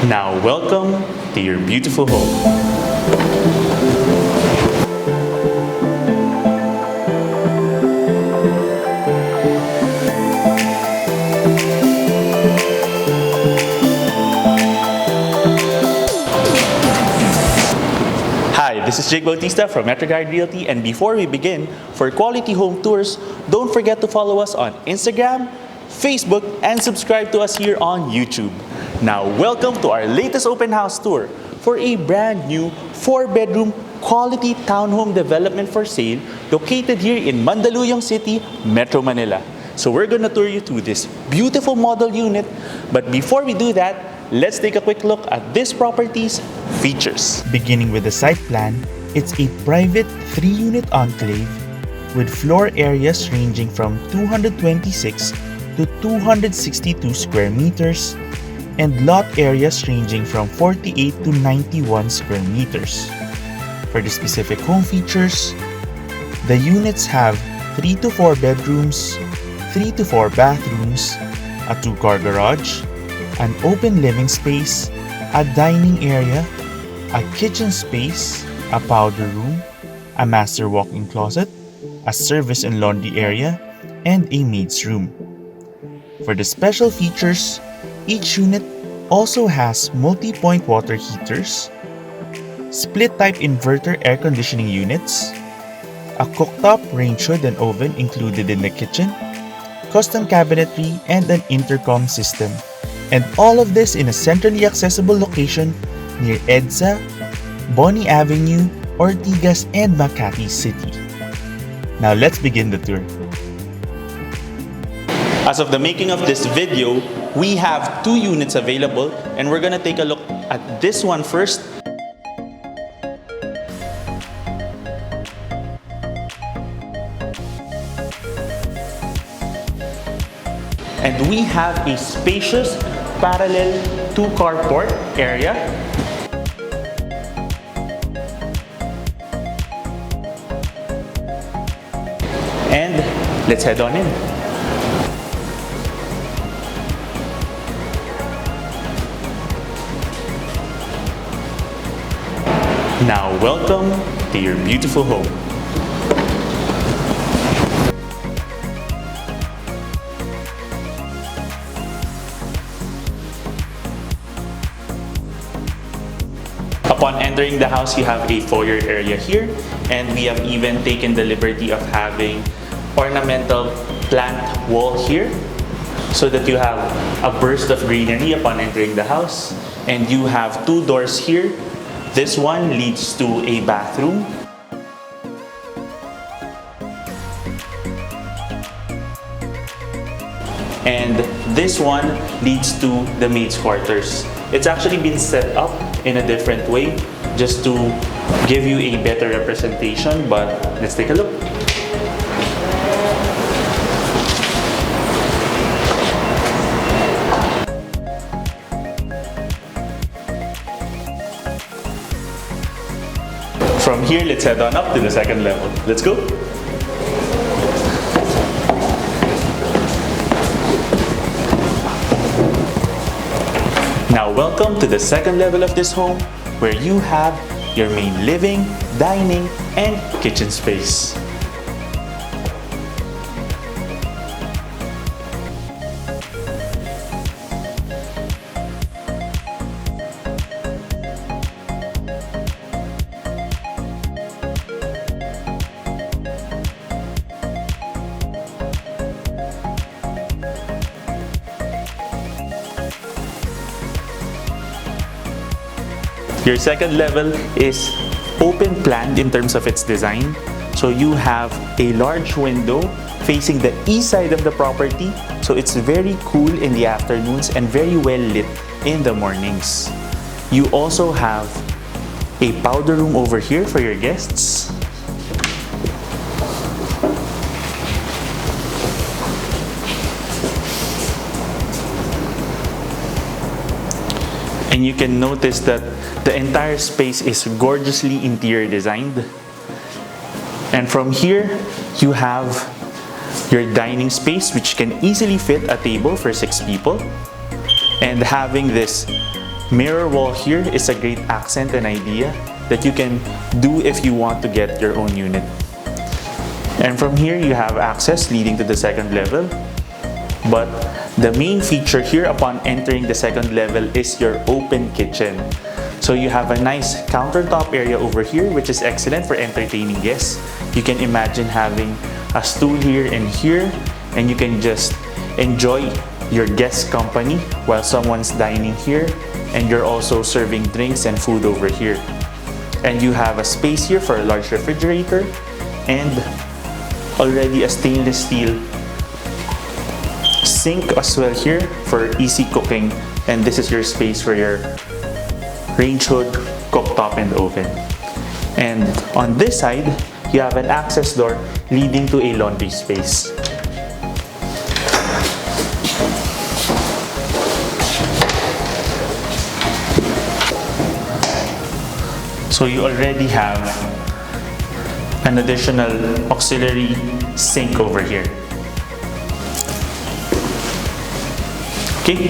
Now welcome to your beautiful home. Hi, this is Jake Bautista from metroguide.realty, and before we begin, for quality home tours, don't forget to follow us on Instagram, Facebook, and subscribe to us here on YouTube. Now, welcome to our latest open house tour for a brand new 4-bedroom quality townhome development for sale located here in Mandaluyong City, Metro Manila. So we're gonna tour you through this beautiful model unit, but before we do that, let's take a quick look at this property's features. Beginning with the site plan, it's a private 3-unit enclave with floor areas ranging from 226 to 262 square meters and lot areas ranging from 48 to 91 square meters. For the specific home features, the units have 3 to 4 bedrooms, 3 to 4 bathrooms, a 2-car garage, an open living space, a dining area, a kitchen space, a powder room, a master walk-in closet, a service and laundry area, and a maid's room. For the special features, each unit also has multi-point water heaters, split-type inverter air conditioning units, a cooktop, range hood, and oven included in the kitchen, custom cabinetry, and an intercom system. And all of this in a centrally accessible location near EDSA, Bonnie Avenue, Ortigas, and Makati City. Now let's begin the tour. As of the making of this video, we have 2 units available, and we're gonna take a look at this one first. And we have a spacious parallel 2-car port area. And let's head on in. Now welcome to your beautiful home. Upon entering the house, you have a foyer area here, and we have even taken the liberty of having ornamental plant wall here so that you have a burst of greenery upon entering the house. And you have 2 doors here. This one leads to a bathroom. And this one leads to the maid's quarters. It's actually been set up in a different way just to give you a better representation, but let's take a look. From here, let's head on up to the 2nd level. Let's go. Now welcome to the 2nd level of this home, where you have your main living, dining, and kitchen space. Your 2nd level is open planned in terms of its design. So you have a large window facing the east side of the property. So it's very cool in the afternoons and very well lit in the mornings. You also have a powder room over here for your guests. And you can notice that the entire space is gorgeously interior designed. And from here, you have your dining space, which can easily fit a table for 6 people. And having this mirror wall here is a great accent and idea that you can do if you want to get your own unit. And from here, you have access leading to the second level. But the main feature here upon entering the second level is your open kitchen. So you have a nice countertop area over here, which is excellent for entertaining guests. You can imagine having a stool here and here, and you can just enjoy your guest company while someone's dining here, and you're also serving drinks and food over here. And you have a space here for a large refrigerator and already a stainless steel sink as well here for easy cooking. And this is your space for your range hood, cooktop, and oven. And on this side, you have an access door leading to a laundry space. So you already have an additional auxiliary sink over here. Okay,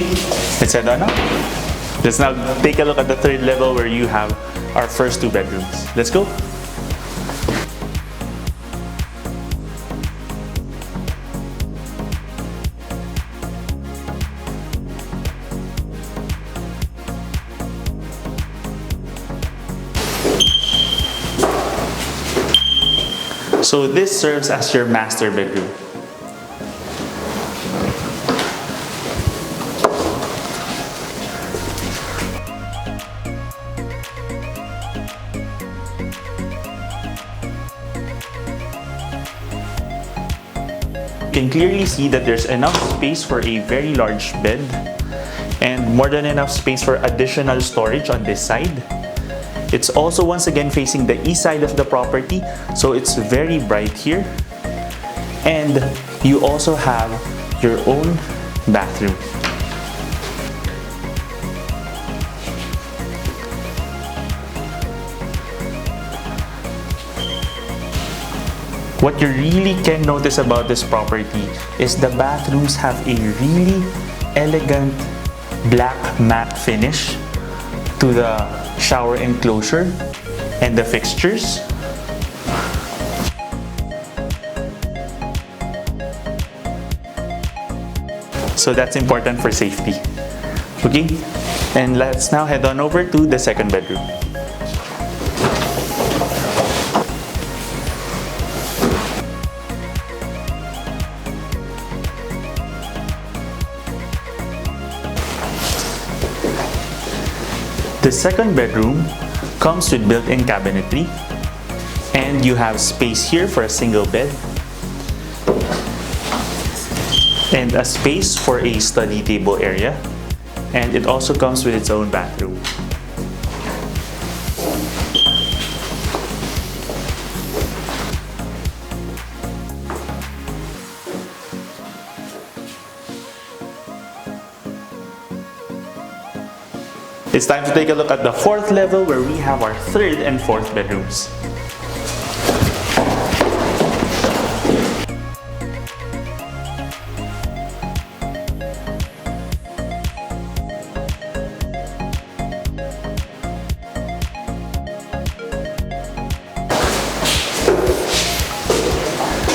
let's head on up. Let's now take a look at the third level where you have our first 2 bedrooms. Let's go. So this serves as your master bedroom. You can clearly see that there's enough space for a very large bed and more than enough space for additional storage on this side. It's also once again facing the east side of the property, so it's very bright here. And you also have your own bathroom. What you really can notice about this property is the bathrooms have a really elegant black matte finish to the shower enclosure and the fixtures. So that's important for safety. Okay, and let's now head on over to the second bedroom. The second bedroom comes with built-in cabinetry, and you have space here for a single bed and a space for a study table area, and it also comes with its own bathroom. It's time to take a look at the fourth level where we have our third and fourth bedrooms.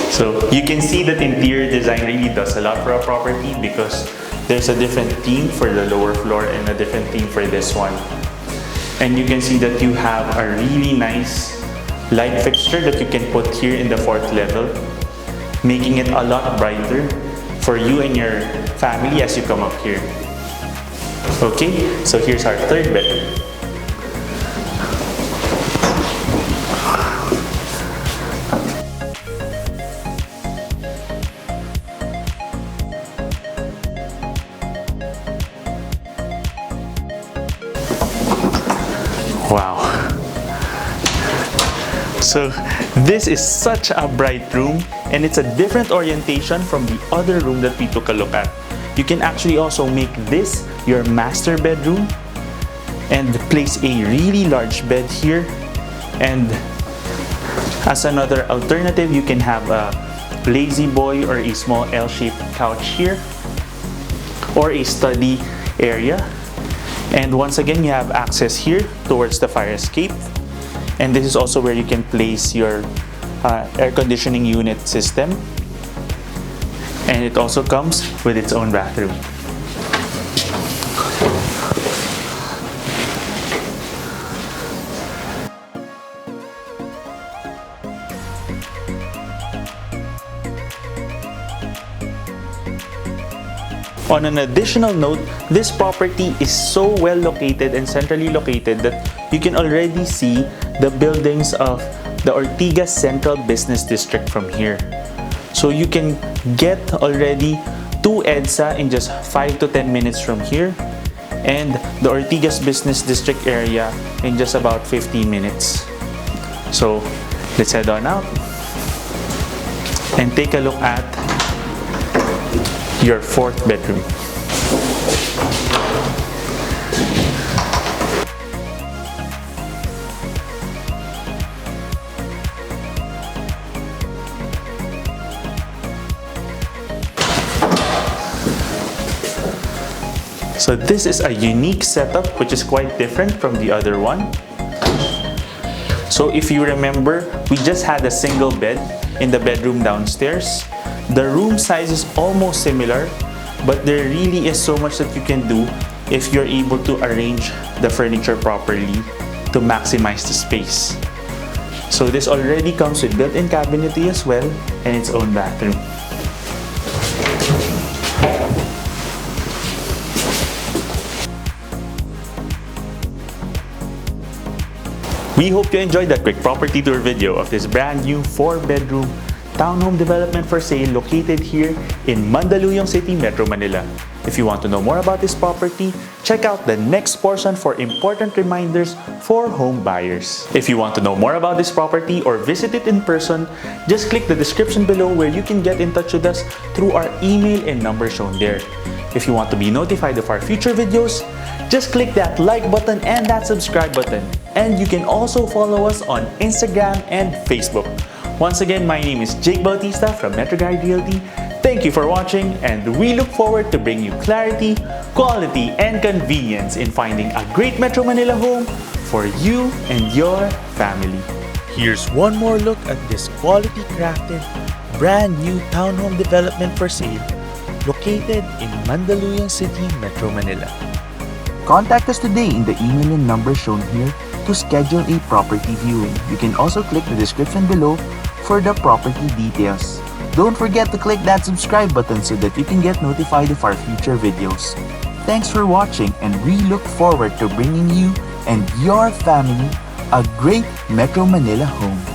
So you can see that interior design really does a lot for a property because there's a different theme for the lower floor and a different theme for this one. And you can see that you have a really nice light fixture that you can put here in the fourth level, making it a lot brighter for you and your family as you come up here. Okay, so here's our third bedroom. Wow. So this is such a bright room, and it's a different orientation from the other room that we took a look at. You can actually also make this your master bedroom and place a really large bed here. And as another alternative, you can have a lazy boy or a small L-shaped couch here, or a study area. And once again, you have access here towards the fire escape. And this is also where you can place your air conditioning unit system. And it also comes with its own bathroom. On an additional note, this property is so well located and centrally located that you can already see the buildings of the Ortigas Central Business District from here. So you can get already to EDSA in just 5 to 10 minutes from here, and the Ortigas Business District area in just about 15 minutes. So let's head on out and take a look at your fourth bedroom. So this is a unique setup which is quite different from the other one. So if you remember, we just had a single bed in the bedroom downstairs. The room size is almost similar, but there really is so much that you can do if you're able to arrange the furniture properly to maximize the space. So this already comes with built-in cabinetry as well and its own bathroom. We hope you enjoyed that quick property tour video of this brand new 4-bedroom townhome development for sale located here in Mandaluyong City, Metro Manila. If you want to know more about this property, check out the next portion for important reminders for home buyers. If you want to know more about this property or visit it in person, just click the description below where you can get in touch with us through our email and number shown there. If you want to be notified of our future videos, just click that like button and that subscribe button. And you can also follow us on Instagram and Facebook. Once again, my name is Jake Bautista from MetroGuide Realty. Thank you for watching, and we look forward to bringing you clarity, quality, and convenience in finding a great Metro Manila home for you and your family. Here's one more look at this quality crafted, brand new townhome development for sale located in Mandaluyong City, Metro Manila. Contact us today in the email and number shown here to schedule a property viewing. You can also click the description below for the property details. Don't forget to click that subscribe button so that you can get notified of our future videos. Thanks for watching, and we look forward to bringing you and your family a great Metro Manila home.